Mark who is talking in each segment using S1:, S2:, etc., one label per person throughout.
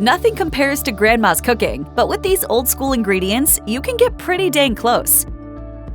S1: Nothing compares to Grandma's cooking, but with these old-school ingredients, you can get pretty dang close.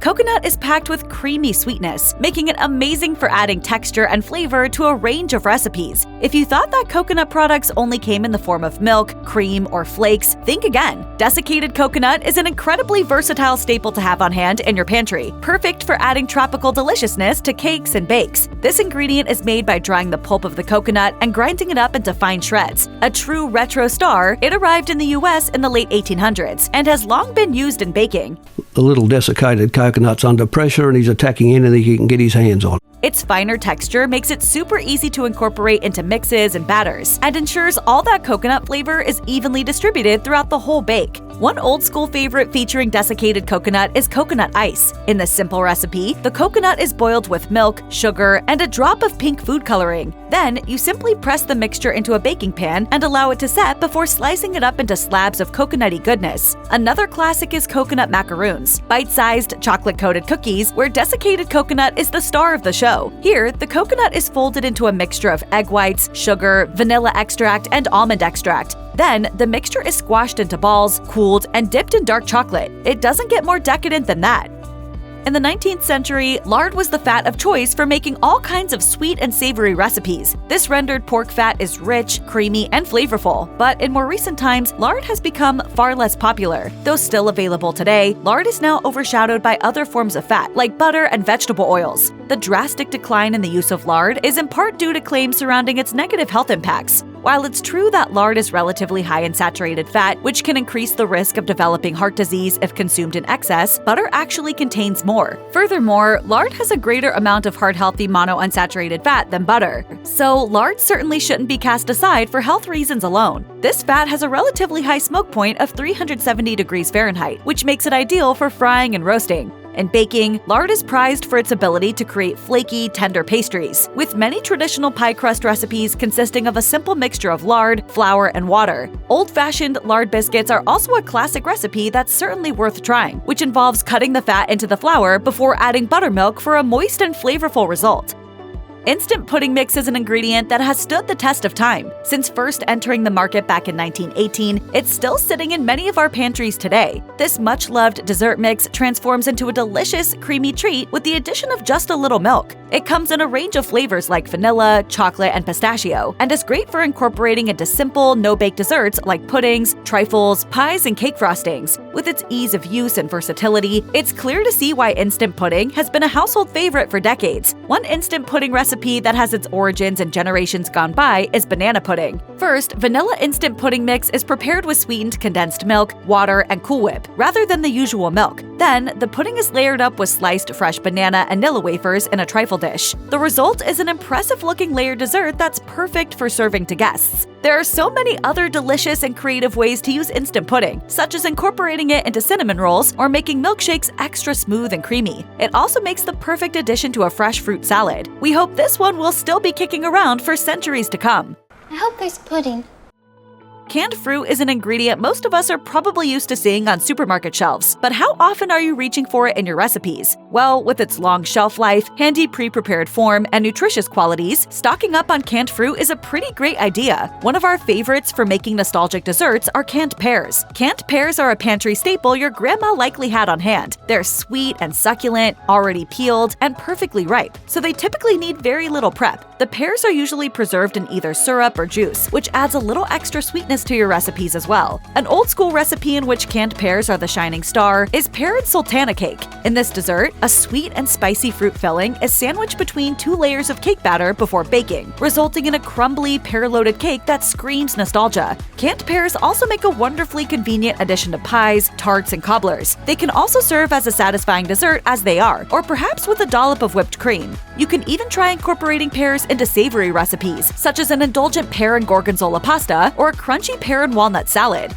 S1: Coconut is packed with creamy sweetness, making it amazing for adding texture and flavor to a range of recipes. If you thought that coconut products only came in the form of milk, cream, or flakes, think again. Desiccated coconut is an incredibly versatile staple to have on hand in your pantry, perfect for adding tropical deliciousness to cakes and bakes. This ingredient is made by drying the pulp of the coconut and grinding it up into fine shreds. A true retro star, it arrived in the US in the late 1800s and has long been used in baking.
S2: A little desiccated coconut's under pressure and he's attacking anything he can get his hands on.
S1: Its finer texture makes it super easy to incorporate into mixes and batters, and ensures all that coconut flavor is evenly distributed throughout the whole bake. One old-school favorite featuring desiccated coconut is coconut ice. In this simple recipe, the coconut is boiled with milk, sugar, and a drop of pink food coloring. Then, you simply press the mixture into a baking pan and allow it to set before slicing it up into slabs of coconutty goodness. Another classic is coconut macaroons, bite-sized chocolate-coated cookies where desiccated coconut is the star of the show. Here, the coconut is folded into a mixture of egg whites, sugar, vanilla extract, and almond extract. Then, the mixture is squashed into balls, cooled, and dipped in dark chocolate. It doesn't get more decadent than that. In the 19th century, lard was the fat of choice for making all kinds of sweet and savory recipes. This rendered pork fat is rich, creamy, and flavorful, but in more recent times, lard has become far less popular. Though still available today, lard is now overshadowed by other forms of fat, like butter and vegetable oils. The drastic decline in the use of lard is in part due to claims surrounding its negative health impacts. While it's true that lard is relatively high in saturated fat, which can increase the risk of developing heart disease if consumed in excess, butter actually contains more. Furthermore, lard has a greater amount of heart-healthy monounsaturated fat than butter. So, lard certainly shouldn't be cast aside for health reasons alone. This fat has a relatively high smoke point of 370 degrees Fahrenheit, which makes it ideal for frying and roasting. In baking, lard is prized for its ability to create flaky, tender pastries, with many traditional pie crust recipes consisting of a simple mixture of lard, flour, and water. Old-fashioned lard biscuits are also a classic recipe that's certainly worth trying, which involves cutting the fat into the flour before adding buttermilk for a moist and flavorful result. Instant pudding mix is an ingredient that has stood the test of time. Since first entering the market back in 1918, it's still sitting in many of our pantries today. This much-loved dessert mix transforms into a delicious, creamy treat with the addition of just a little milk. It comes in a range of flavors like vanilla, chocolate, and pistachio, and is great for incorporating into simple, no-bake desserts like puddings, trifles, pies, and cake frostings. With its ease of use and versatility, it's clear to see why instant pudding has been a household favorite for decades. One instant pudding recipe that has its origins in generations gone by is banana pudding. First, vanilla instant pudding mix is prepared with sweetened condensed milk, water, and Cool Whip, rather than the usual milk. Then, the pudding is layered up with sliced fresh banana and Nilla wafers in a trifle dish. The result is an impressive-looking layered dessert that's perfect for serving to guests. There are so many other delicious and creative ways to use instant pudding, such as incorporating it into cinnamon rolls or making milkshakes extra smooth and creamy. It also makes the perfect addition to a fresh fruit salad. We hope this one will still be kicking around for centuries to come.
S3: I hope there's pudding.
S1: Canned fruit is an ingredient most of us are probably used to seeing on supermarket shelves, but how often are you reaching for it in your recipes? Well, with its long shelf life, handy pre-prepared form, and nutritious qualities, stocking up on canned fruit is a pretty great idea. One of our favorites for making nostalgic desserts are canned pears. Canned pears are a pantry staple your grandma likely had on hand. They're sweet and succulent, already peeled, and perfectly ripe, so they typically need very little prep. The pears are usually preserved in either syrup or juice, which adds a little extra sweetness to your recipes as well. An old-school recipe in which canned pears are the shining star is pear and sultana cake. In this dessert, a sweet and spicy fruit filling is sandwiched between 2 layers of cake batter before baking, resulting in a crumbly, pear-loaded cake that screams nostalgia. Canned pears also make a wonderfully convenient addition to pies, tarts, and cobblers. They can also serve as a satisfying dessert as they are, or perhaps with a dollop of whipped cream. You can even try incorporating pears into savory recipes, such as an indulgent pear and gorgonzola pasta or a crunchy pear and walnut salad.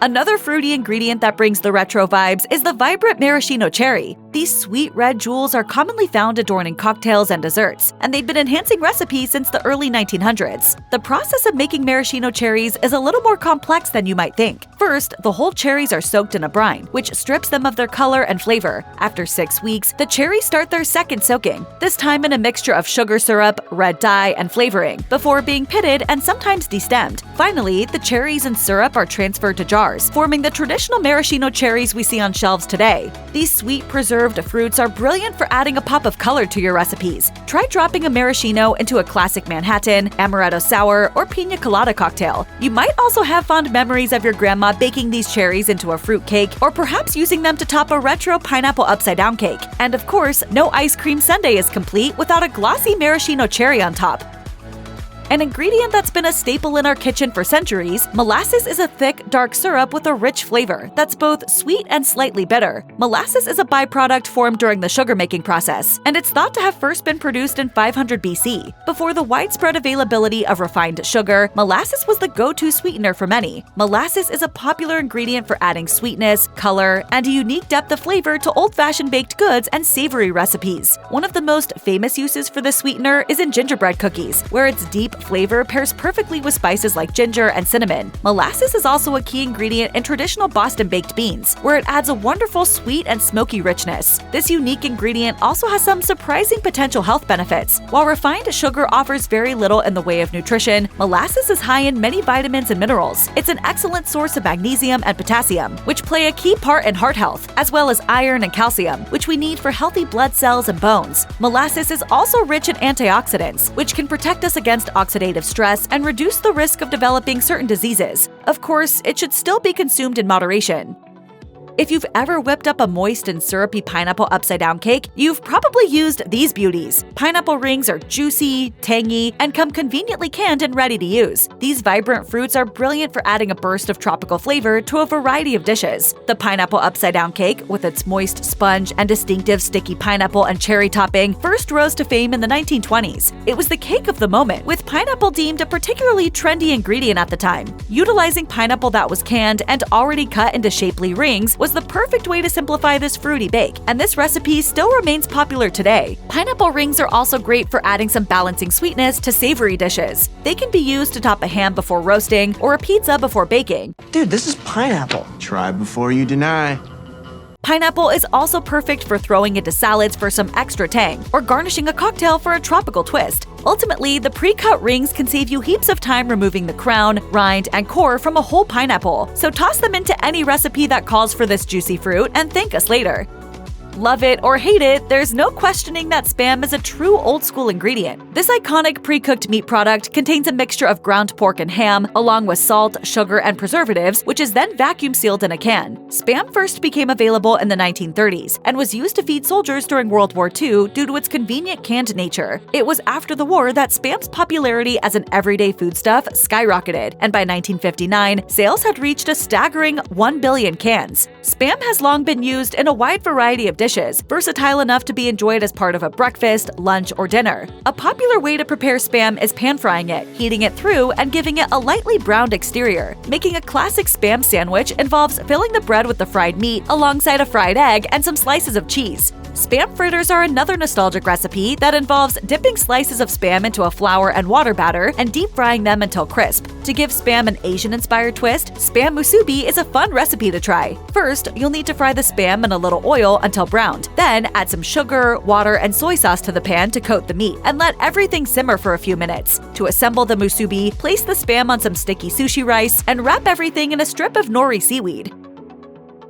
S1: Another fruity ingredient that brings the retro vibes is the vibrant maraschino cherry. These sweet red jewels are commonly found adorning cocktails and desserts, and they've been enhancing recipes since the early 1900s. The process of making maraschino cherries is a little more complex than you might think. First, the whole cherries are soaked in a brine, which strips them of their color and flavor. After 6 weeks, the cherries start their second soaking, this time in a mixture of sugar syrup, red dye, and flavoring, before being pitted and sometimes destemmed. Finally, the cherries and syrup are transferred to jars, forming the traditional maraschino cherries we see on shelves today. These sweet, preserved fruits are brilliant for adding a pop of color to your recipes. Try dropping a maraschino into a classic Manhattan, amaretto sour, or pina colada cocktail. You might also have fond memories of your grandma baking these cherries into a fruit cake, or perhaps using them to top a retro pineapple upside-down cake. And of course, no ice cream sundae is complete without a glossy maraschino cherry on top. An ingredient that's been a staple in our kitchen for centuries, molasses is a thick, dark syrup with a rich flavor that's both sweet and slightly bitter. Molasses is a byproduct formed during the sugar-making process, and it's thought to have first been produced in 500 BC. Before the widespread availability of refined sugar, molasses was the go-to sweetener for many. Molasses is a popular ingredient for adding sweetness, color, and a unique depth of flavor to old-fashioned baked goods and savory recipes. One of the most famous uses for this sweetener is in gingerbread cookies, where its deep flavor pairs perfectly with spices like ginger and cinnamon. Molasses is also a key ingredient in traditional Boston baked beans, where it adds a wonderful sweet and smoky richness. This unique ingredient also has some surprising potential health benefits. While refined sugar offers very little in the way of nutrition, molasses is high in many vitamins and minerals. It's an excellent source of magnesium and potassium, which play a key part in heart health, as well as iron and calcium, which we need for healthy blood cells and bones. Molasses is also rich in antioxidants, which can protect us against oxidative stress and reduce the risk of developing certain diseases. Of course, it should still be consumed in moderation. If you've ever whipped up a moist and syrupy pineapple upside-down cake, you've probably used these beauties. Pineapple rings are juicy, tangy, and come conveniently canned and ready to use. These vibrant fruits are brilliant for adding a burst of tropical flavor to a variety of dishes. The pineapple upside-down cake, with its moist sponge and distinctive sticky pineapple and cherry topping, first rose to fame in the 1920s. It was the cake of the moment, with pineapple deemed a particularly trendy ingredient at the time. Utilizing pineapple that was canned and already cut into shapely rings was the perfect way to simplify this fruity bake, and this recipe still remains popular today. Pineapple rings are also great for adding some balancing sweetness to savory dishes. They can be used to top a ham before roasting or a pizza before baking.
S3: Dude, this is pineapple.
S4: Try before you deny.
S1: Pineapple is also perfect for throwing into salads for some extra tang, or garnishing a cocktail for a tropical twist. Ultimately, the pre-cut rings can save you heaps of time removing the crown, rind, and core from a whole pineapple, so toss them into any recipe that calls for this juicy fruit and thank us later. Love it or hate it, there's no questioning that Spam is a true old-school ingredient. This iconic pre-cooked meat product contains a mixture of ground pork and ham, along with salt, sugar, and preservatives, which is then vacuum-sealed in a can. Spam first became available in the 1930s and was used to feed soldiers during World War II due to its convenient canned nature. It was after the war that Spam's popularity as an everyday foodstuff skyrocketed, and by 1959, sales had reached a staggering 1 billion cans. Spam has long been used in a wide variety of dishes, versatile enough to be enjoyed as part of a breakfast, lunch, or dinner. A popular way to prepare Spam is pan-frying it, heating it through, and giving it a lightly browned exterior. Making a classic Spam sandwich involves filling the bread with the fried meat alongside a fried egg and some slices of cheese. Spam fritters are another nostalgic recipe that involves dipping slices of Spam into a flour and water batter and deep frying them until crisp. To give Spam an Asian-inspired twist, Spam musubi is a fun recipe to try. First, you'll need to fry the Spam in a little oil until browned. Then, add some sugar, water, and soy sauce to the pan to coat the meat, and let everything simmer for a few minutes. To assemble the musubi, place the Spam on some sticky sushi rice and wrap everything in a strip of nori seaweed.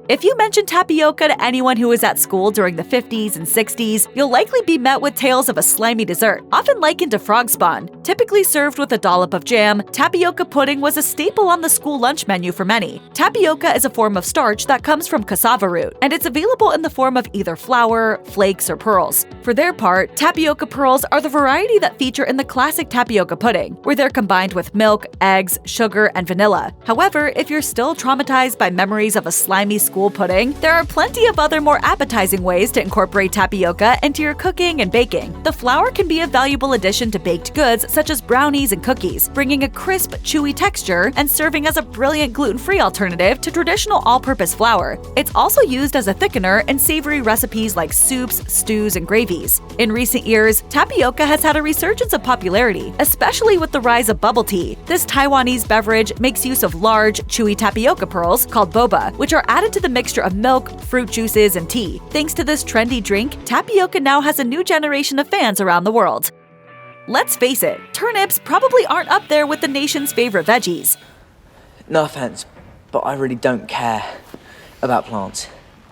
S1: If you mention tapioca to anyone who was at school during the 50s and 60s, you'll likely be met with tales of a slimy dessert, often likened to frog spawn. Typically served with a dollop of jam, tapioca pudding was a staple on the school lunch menu for many. Tapioca is a form of starch that comes from cassava root, and it's available in the form of either flour, flakes, or pearls. For their part, tapioca pearls are the variety that feature in the classic tapioca pudding, where they're combined with milk, eggs, sugar, and vanilla. However, if you're still traumatized by memories of a slimy school school pudding, there are plenty of other more appetizing ways to incorporate tapioca into your cooking and baking. The flour can be a valuable addition to baked goods such as brownies and cookies, bringing a crisp, chewy texture and serving as a brilliant gluten-free alternative to traditional all-purpose flour. It's also used as a thickener in savory recipes like soups, stews, and gravies. In recent years, tapioca has had a resurgence of popularity, especially with the rise of bubble tea. This Taiwanese beverage makes use of large, chewy tapioca pearls called boba, which are added to the mixture of milk, fruit juices, and tea. Thanks to this trendy drink, tapioca now has a new generation of fans around the world. Let's face it, turnips probably aren't up there with the nation's favorite veggies.
S3: No offense, but I really don't care about plants.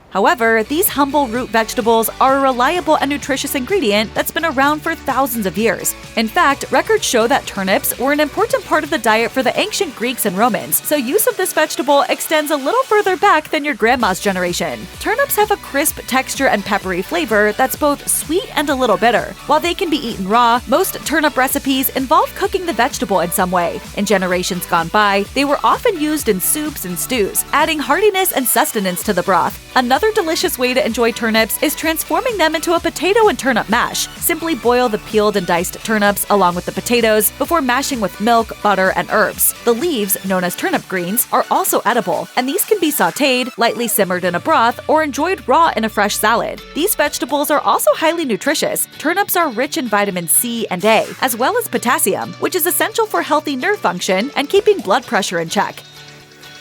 S1: However, these humble root vegetables are a reliable and nutritious ingredient that's been around for thousands of years. In fact, records show that turnips were an important part of the diet for the ancient Greeks and Romans, so use of this vegetable extends a little further back than your grandma's generation. Turnips have a crisp texture and peppery flavor that's both sweet and a little bitter. While they can be eaten raw, most turnip recipes involve cooking the vegetable in some way. In generations gone by, they were often used in soups and stews, adding heartiness and sustenance to the broth. Another delicious way to enjoy turnips is transforming them into a potato and turnip mash. Simply boil the peeled and diced turnips along with the potatoes before mashing with milk, butter, and herbs. The leaves, known as turnip greens, are also edible, and these can be sautéed, lightly simmered in a broth, or enjoyed raw in a fresh salad. These vegetables are also highly nutritious. Turnips are rich in vitamin C and A, as well as potassium, which is essential for healthy nerve function and keeping blood pressure in check.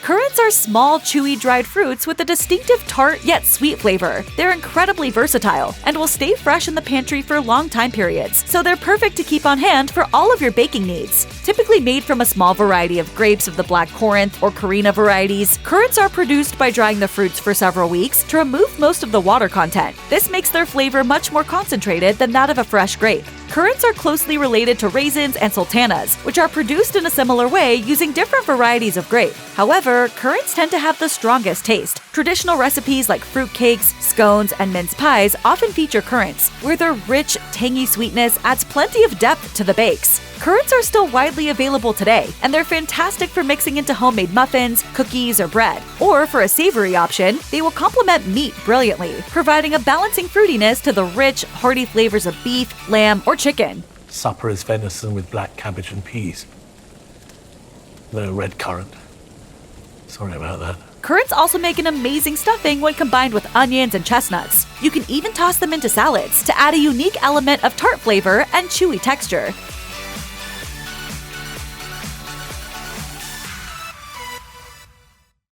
S1: Currants are small, chewy, dried fruits with a distinctive tart yet sweet flavor. They're incredibly versatile and will stay fresh in the pantry for long time periods, so they're perfect to keep on hand for all of your baking needs. Typically made from a small variety of grapes of the black Corinth or Carina varieties, currants are produced by drying the fruits for several weeks to remove most of the water content. This makes their flavor much more concentrated than that of a fresh grape. Currants are closely related to raisins and sultanas, which are produced in a similar way using different varieties of grape. However, currants tend to have the strongest taste. Traditional recipes like fruit cakes, scones, and mince pies often feature currants, where their rich, tangy sweetness adds plenty of depth to the bakes. Currants are still widely available today, and they're fantastic for mixing into homemade muffins, cookies, or bread. Or for a savory option, they will complement meat brilliantly, providing a balancing fruitiness to the rich, hearty flavors of beef, lamb, or chicken.
S5: Supper is venison with black cabbage and peas. No red currant. Sorry about that.
S1: Currants also make an amazing stuffing when combined with onions and chestnuts. You can even toss them into salads to add a unique element of tart flavor and chewy texture.